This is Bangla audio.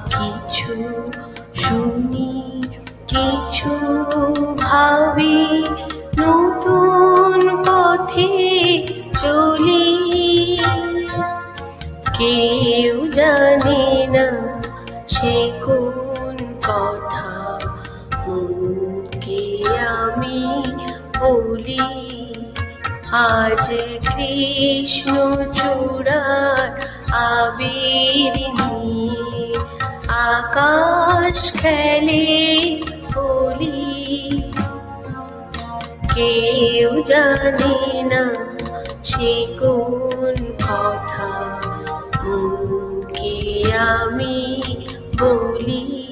কিছু শুনি, কিছু ভাবি, নতুন পথে চলি। কেউ জানে না সে কোন কথা মনকে আমি বলি। আজ কৃষ্ণচূড়ার আবির নিয়ে আকাশ খেলে হোলি। কেউ জানে না সে কোন কথা মনকে আমি বলি।